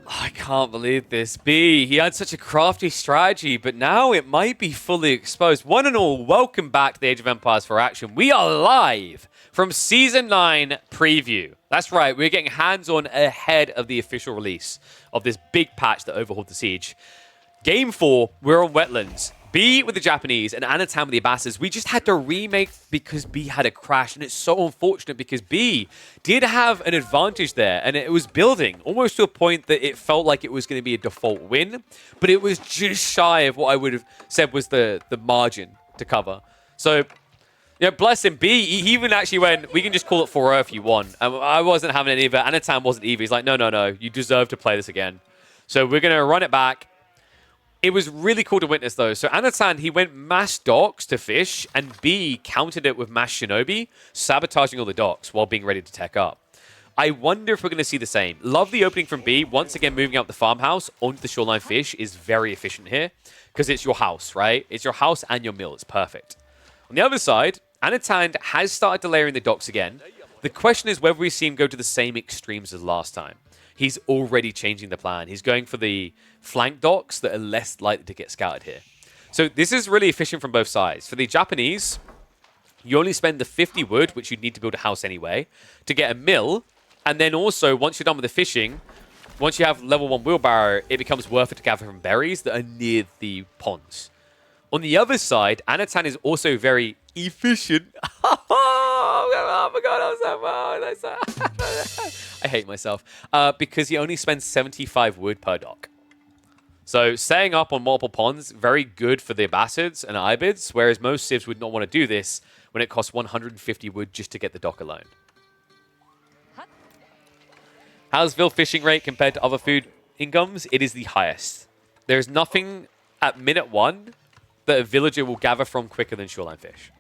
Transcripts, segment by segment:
I can't believe this. B, he had such a crafty strategy, but now it might be fully exposed. One and all, welcome back to the Age of Empires for Action. We are live from Season 9 preview. That's right, we're getting hands-on ahead of the official release of this big patch that overhauled the Siege. Game 4, we're on Wetlands. B with the Japanese and Anatan with the Abbasids. We just had to remake because B had a crash, and it's so unfortunate because B did have an advantage there, and it was building almost to a point that it felt like it was going to be a default win, but it was just shy of what I would have said was the margin to cover. So, yeah, bless him. B, he even actually went, we can just call it 4-0 if you want. I wasn't having any of it. Anatan wasn't either. He's like, no, you deserve to play this again. So we're going to run it back. It was really cool to witness, though. So Anatan, he went mass docks to fish, and B countered it with mass shinobi, sabotaging all the docks while being ready to tech up. I wonder if we're going to see the same. Love the opening from B. Once again, moving out the farmhouse onto the shoreline fish is very efficient here, because it's your house, right? It's your house and your mill. It's perfect. On the other side, Anatan has started delayering the docks again. The question is whether we see him go to the same extremes as last time. He's already changing the plan. He's going for the flank docks that are less likely to get scouted here. So this is really efficient from both sides. For the Japanese, you only spend the 50 wood, which you'd need to build a house anyway, to get a mill. And then also, once you're done with the fishing, once you have level 1 wheelbarrow, it becomes worth it to gather from berries that are near the ponds. On the other side, Anatan is also very efficient. Oh my god, I'm so I hate myself. Because he only spends 75 wood per dock. So staying up on multiple ponds, very good for the Abbasids and Ayyubids, whereas most civs would not want to do this when it costs 150 wood just to get the dock alone. How's Vil fishing rate compared to other food incomes? It is the highest. There is nothing at minute 1 that a villager will gather from quicker than shoreline fish.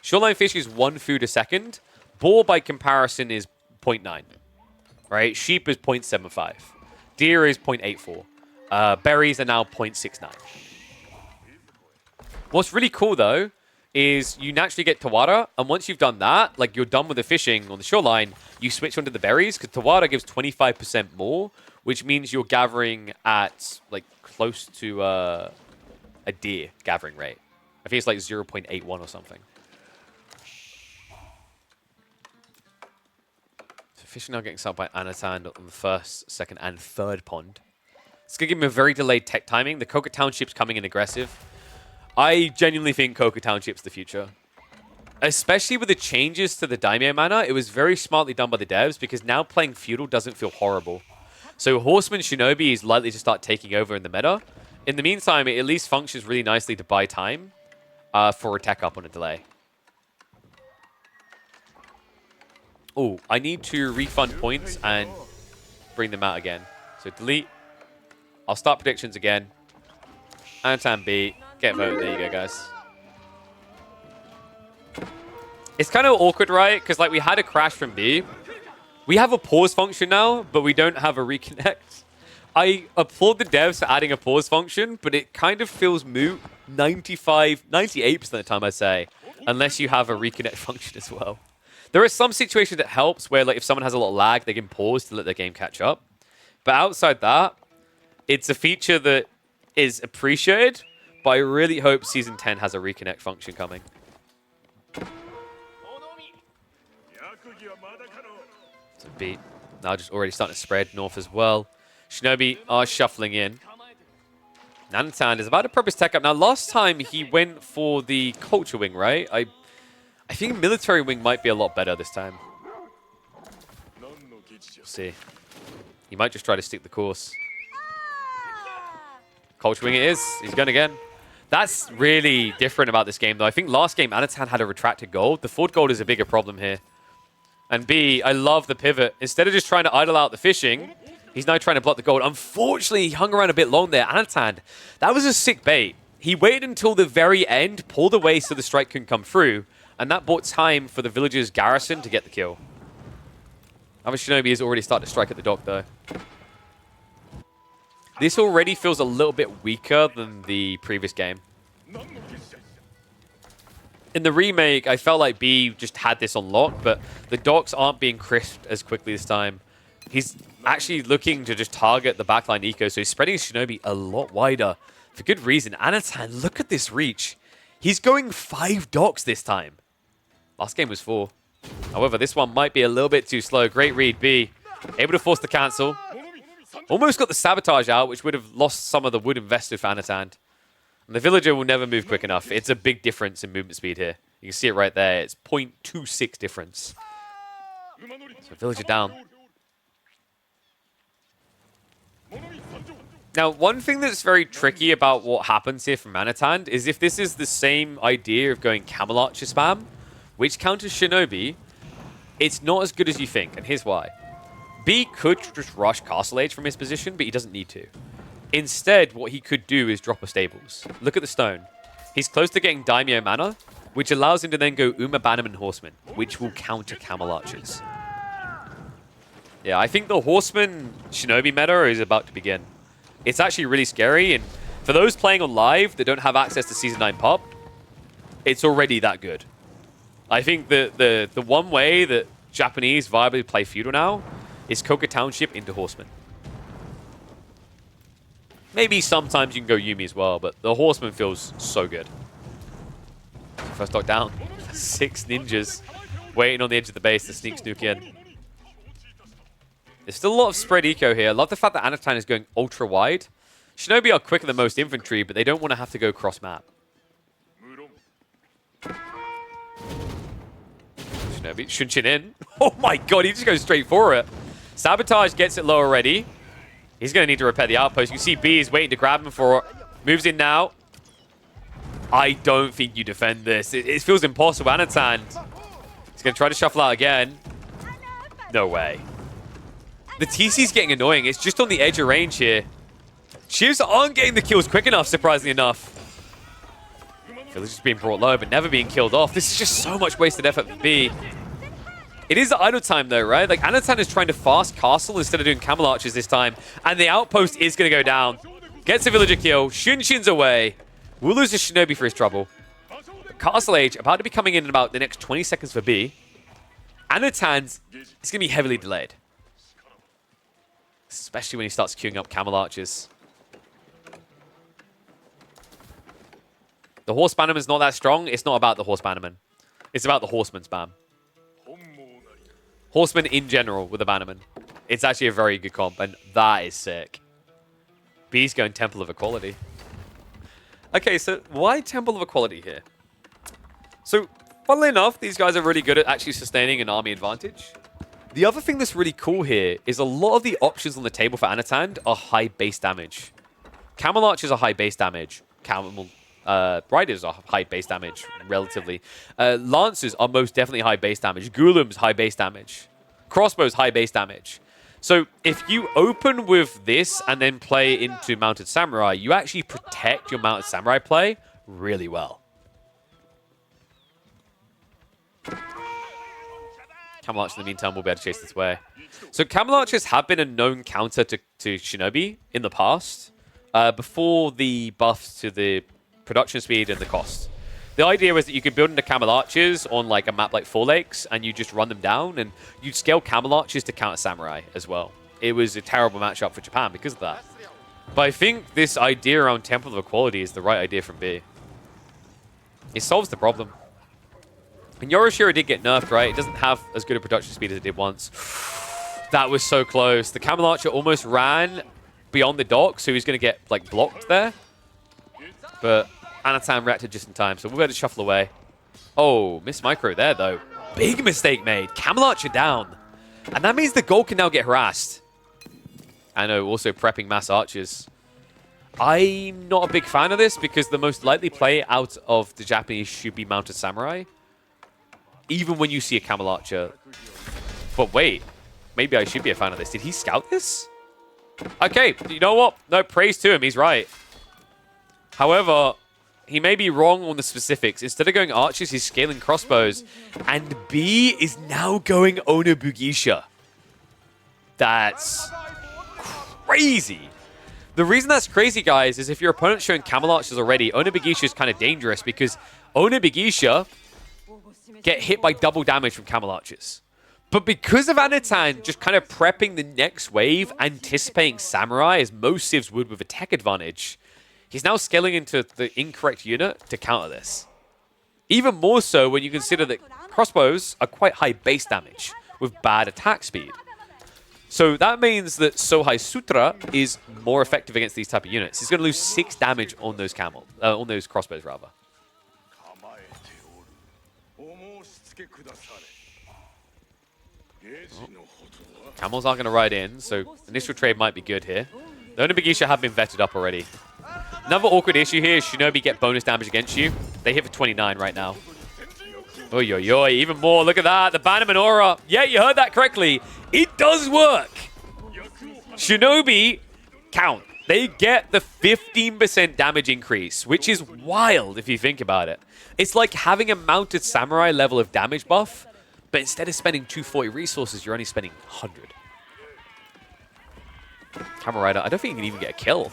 Shoreline fish is 1 food a second. Boar, by comparison, is 0.9. Right? Sheep is 0.75. Deer is 0.84. Berries are now 0.69. What's really cool, though, is you naturally get Tawara, and once you've done that, like you're done with the fishing on the shoreline, you switch onto the berries, because Tawara gives 25% more, which means you're gathering at, like, close to a deer gathering rate. I think it's like 0.81 or something. Fishing now getting set up by Anatan on the first, second, and third pond. It's going to give him a very delayed tech timing. The Coca Township's coming in aggressive. I genuinely think Coca Township's the future. Especially with the changes to the Daimyo mana, it was very smartly done by the devs because now playing Feudal doesn't feel horrible. So Horseman Shinobi is likely to start taking over in the meta. In the meantime, it at least functions really nicely to buy time for a tech up on a delay. Oh, I need to refund points and bring them out again. So delete. I'll start predictions again. Anatan B. Get voted. There you go, guys. It's kind of awkward, right? Because like we had a crash from B. We have a pause function now, but we don't have a reconnect. I applaud the devs for adding a pause function, but it kind of feels moot 98% of the time, I'd say, unless you have a reconnect function as well. There are some situations that helps where, like, if someone has a lot of lag, they can pause to let their game catch up. But outside that, it's a feature that is appreciated, but I really hope Season 10 has a reconnect function coming. It's a beat. Now just already starting to spread north as well. Shinobi are shuffling in. Anatan is about to prep his tech up. Now, last time he went for the culture wing, right? I think military wing might be a lot better this time. We'll see. He might just try to stick the course. Culture wing it is. He's going again. That's really different about this game, though. I think last game, Anatan had a retracted gold. The forward gold is a bigger problem here. And B, I love the pivot. Instead of just trying to idle out the fishing, he's now trying to block the gold. Unfortunately, he hung around a bit long there. Anatan, that was a sick bait. He waited until the very end, pulled away so the strike couldn't come through, and that bought time for the villager's garrison to get the kill. Our Shinobi has already started to strike at the dock, though. This already feels a little bit weaker than the previous game. In the remake, I felt like B just had this on lock, but the docks aren't being crisped as quickly this time. He's actually looking to just target the backline eco, so he's spreading his Shinobi a lot wider for good reason. Anatan, look at this reach. He's going 5 docks this time. Last game was 4. However, this one might be a little bit too slow. Great read, B. Able to force the cancel. Almost got the sabotage out, which would have lost some of the wood invested for Anatan. And the villager will never move quick enough. It's a big difference in movement speed here. You can see it right there. It's 0.26 difference. So villager down. Now, one thing that's very tricky about what happens here from Anatan is if this is the same idea of going Camel Archer spam, which counters Shinobi, it's not as good as you think, and here's why. B could just rush Castle Age from his position, but he doesn't need to. Instead, what he could do is drop a Stables. Look at the stone. He's close to getting Daimyo mana, which allows him to then go Uma Bannerman Horseman, which will counter Camel Archers. Yeah, I think the Horseman Shinobi meta is about to begin. It's actually really scary, and for those playing on live that don't have access to Season 9 pop, it's already that good. I think the one way that Japanese viably play Feudal now is Koka Township into Horseman. Maybe sometimes you can go Yumi as well, but the Horseman feels so good. First dock down. 6 ninjas waiting on the edge of the base to sneak in. There's still a lot of spread eco here. I love the fact that Anatan is going ultra wide. Shinobi are quicker than most infantry, but they don't want to have to go cross map. Shinobi, Shunshin in. Oh my god, he just goes straight for it. Sabotage gets it low already. He's going to need to repair the outpost. You see B is waiting to grab him for it. Moves in now. I don't think you defend this. It feels impossible. Anatan, he's going to try to shuffle out again. No way. The TC's getting annoying. It's just on the edge of range here. Shivs aren't getting the kills quick enough, surprisingly enough. Villager's being brought low, but never being killed off. This is just so much wasted effort for B. It is the idle time, though, right? Like, Anatan is trying to fast castle instead of doing Camel Archers this time. And the outpost is going to go down. Gets a villager kill. Shunshin's away. We'll lose a Shinobi for his trouble. But Castle Age about to be coming in about the next 20 seconds for B. Anatan's is going to be heavily delayed. Especially when he starts queuing up Camel Archers. The Horse Bannerman's not that strong. It's not about the Horse Bannerman. It's about the Horseman spam. Horseman in general with a Bannerman. It's actually a very good comp, and that is sick. B's going Temple of Equality. Okay, so why Temple of Equality here? So, funnily enough, these guys are really good at actually sustaining an army advantage. The other thing that's really cool here is a lot of the options on the table for Anatan are high base damage. Camel Archers are high base damage. Riders are high base damage, relatively. Lancers are most definitely high base damage. Ghulams, high base damage. Crossbows, high base damage. So if you open with this and then play into Mounted Samurai, you actually protect your Mounted Samurai play really well. Camel Archers, in the meantime, will be able to chase this way. So Camel Archers have been a known counter to Shinobi in the past, before the buffs to the production speed and the cost. The idea was that you could build into Camel Archers on like a map like Four Lakes, and you just run them down, and you'd scale Camel Archers to counter Samurai as well. It was a terrible matchup for Japan because of that. But I think this idea around Temple of Equality is the right idea from B. It solves the problem. And Yoroshiro did get nerfed, right? It doesn't have as good a production speed as it did once. That was so close. The Camel Archer almost ran beyond the dock, so he was going to get like blocked there. But Anatan reacted just in time, so we'll be able to shuffle away. Oh, miss micro there, though. Big mistake made. Camel Archer down. And that means the goal can now get harassed. I know, also prepping mass archers. I'm not a big fan of this because the most likely play out of the Japanese should be Mounted Samurai. Even when you see a Camel Archer. But wait, maybe I should be a fan of this. Did he scout this? Okay, you know what? No, praise to him. He's right. However, he may be wrong on the specifics. Instead of going archers, he's scaling crossbows. And B is now going Onobugisha. That's crazy. The reason that's crazy, guys, is if your opponent's showing Camel Archers already, Onobugisha is kind of dangerous because Onobugisha get hit by double damage from Camel Archers. But because of Anatan just kind of prepping the next wave, anticipating Samurai as most civs would with a tech advantage, he's now scaling into the incorrect unit to counter this. Even more so when you consider that crossbows are quite high base damage with bad attack speed. So that means that Sohai Sutra is more effective against these type of units. He's going to lose 6 damage on those on those crossbows rather. Camels aren't going to ride in, so initial trade might be good here. The Onabagisha have been vetted up already. Another awkward issue here is Shinobi get bonus damage against you. They hit for 29 right now. Oy, oy, oy, even more. Look at that. The Bannerman Aura. Yeah, you heard that correctly. It does work. Shinobi count. They get the 15% damage increase, which is wild if you think about it. It's like having a mounted samurai level of damage buff, but instead of spending 240 resources, you're only spending 100. Camel Rider, I don't think you can even get a kill.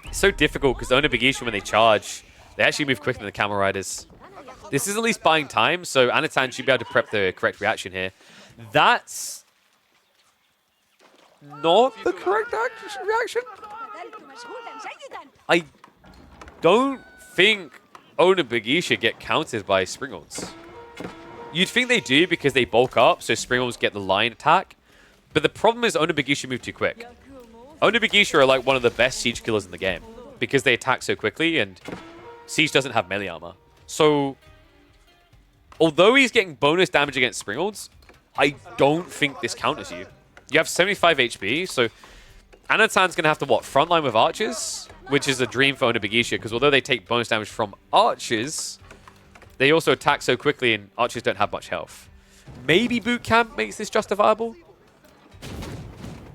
It's so difficult because the Onabagisha, when they charge, they actually move quicker than the Camel Riders. This is at least buying time, so Anatan should be able to prep the correct reaction here. That's not the correct reaction. I don't think Onabagisha get countered by Springalds. You'd think they do because they bulk up, so Springalds get the line attack. But the problem is Onabagisha move too quick. Onabagisha are like one of the best siege killers in the game because they attack so quickly and siege doesn't have melee armor. So, although he's getting bonus damage against Springalds, I don't think this counters you. You have 75 HP, so Anatan's going to have to, frontline with archers? Which is a dream for Onabagisha, because although they take bonus damage from archers, they also attack so quickly and archers don't have much health. Maybe boot camp makes this justifiable,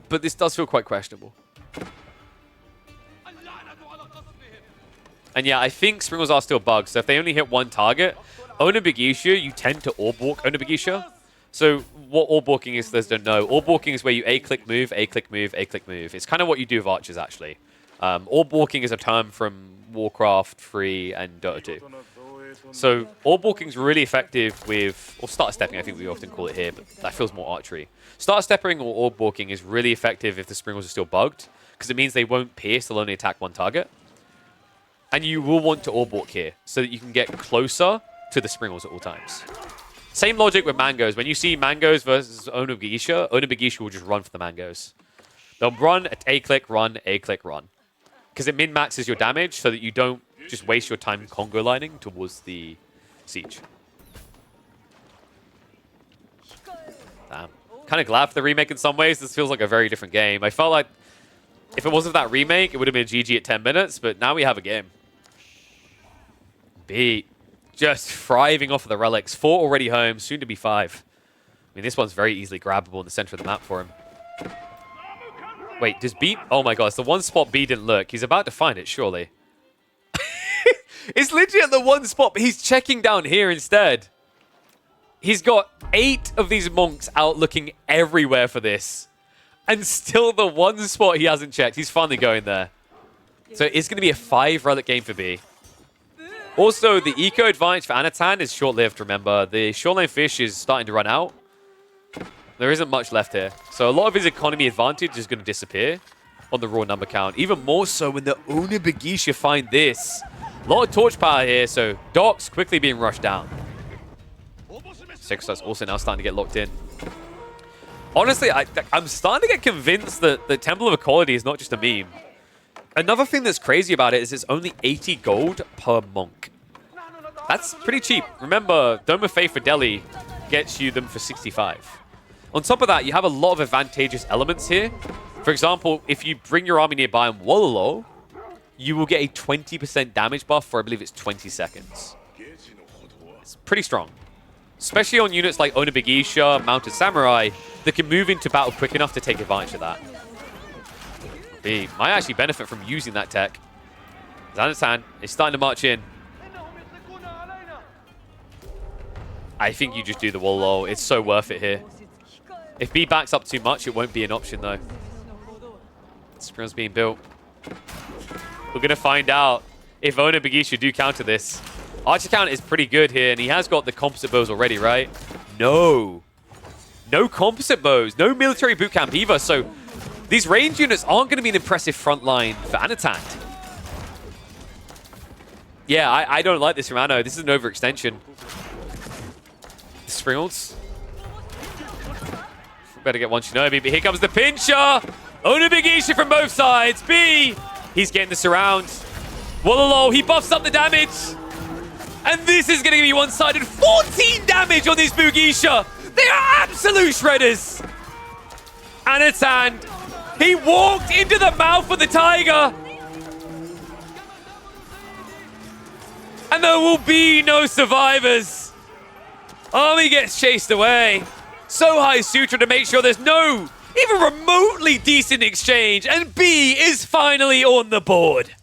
but this does feel quite questionable. And yeah, I think Springalds are still bugged, so if they only hit one target, Onabagisha, you tend to orb-walk Onabagisha. So what orb-walking is, those don't know. Orb-walking is where you A-click move, A-click move, A-click move. It's kind of what you do with archers, actually. Orb-walking is a term from Warcraft 3 and Dota 2. So orb-walking is really effective with, or start-stepping, I think we often call it here, but that feels more archery. Start-stepping or orb-walking is really effective if the Springalds are still bugged, because it means they won't pierce, they'll only attack one target. And you will want to orb-walk here, so that you can get closer to the Springalds at all times. Same logic with Mangoes. When you see Mangoes versus Onabagisha, Onabagisha will just run for the Mangoes. They'll run, A-click, run, A-click, run. Because it min-maxes your damage so that you don't just waste your time Congo lining towards the siege. Damn. Kind of glad for the remake in some ways. This feels like a very different game. I felt like if it wasn't that remake, it would have been GG at 10 minutes, but now we have a game. Beat. Just thriving off of the relics. 4 already home, soon to be 5. I mean, this one's very easily grabbable in the center of the map for him. Wait, does B... Oh my god, it's the one spot B didn't look. He's about to find it, surely. It's literally at the one spot, but he's checking down here instead. He's got 8 of these monks out looking everywhere for this. And still the one spot he hasn't checked. He's finally going there. So it's going to be a 5 relic game for B. Also, the eco advantage for Anatan is short-lived, remember. The shoreline fish is starting to run out. There isn't much left here. So a lot of his economy advantage is going to disappear on the raw number count. Even more so when the Onabagisha find this. A lot of torch power here, so docks quickly being rushed down. 6-star's also now starting to get locked in. Honestly, I'm starting to get convinced that the Temple of Equality is not just a meme. Another thing that's crazy about it is it's only 80 gold per monk. That's pretty cheap. Remember, Dome of Faith for Delhi gets you them for 65. On top of that, you have a lot of advantageous elements here. For example, if you bring your army nearby on Wololo, you will get a 20% damage buff for, I believe it's 20 seconds. It's pretty strong. Especially on units like Onabagisha, Mounted Samurai, that can move into battle quick enough to take advantage of that. B might actually benefit from using that tech. Zanatan is starting to march in. I think you just do the Wololo. It's so worth it here. If B backs up too much, it won't be an option, though. Spring's being built. We're going to find out if Onabagisha do counter this. Archer count is pretty good here, and he has got the composite bows already, right? no. No composite bows, no military boot camp either, so these range units aren't going to be an impressive front line for Anatan. Yeah, I don't like this from Anno. This is an overextension. Springles. Better get one Shinobi, but here comes the pincher! Only big issue from both sides. B, he's getting this around. Wololo, he buffs up the damage. And this is going to be one-sided. 14 damage on this Mugisha. They are absolute shredders. Anatan, he walked into the mouth of the tiger. And there will be no survivors. Army gets chased away. So high Sutra to make sure there's no even remotely decent exchange. And B is finally on the board.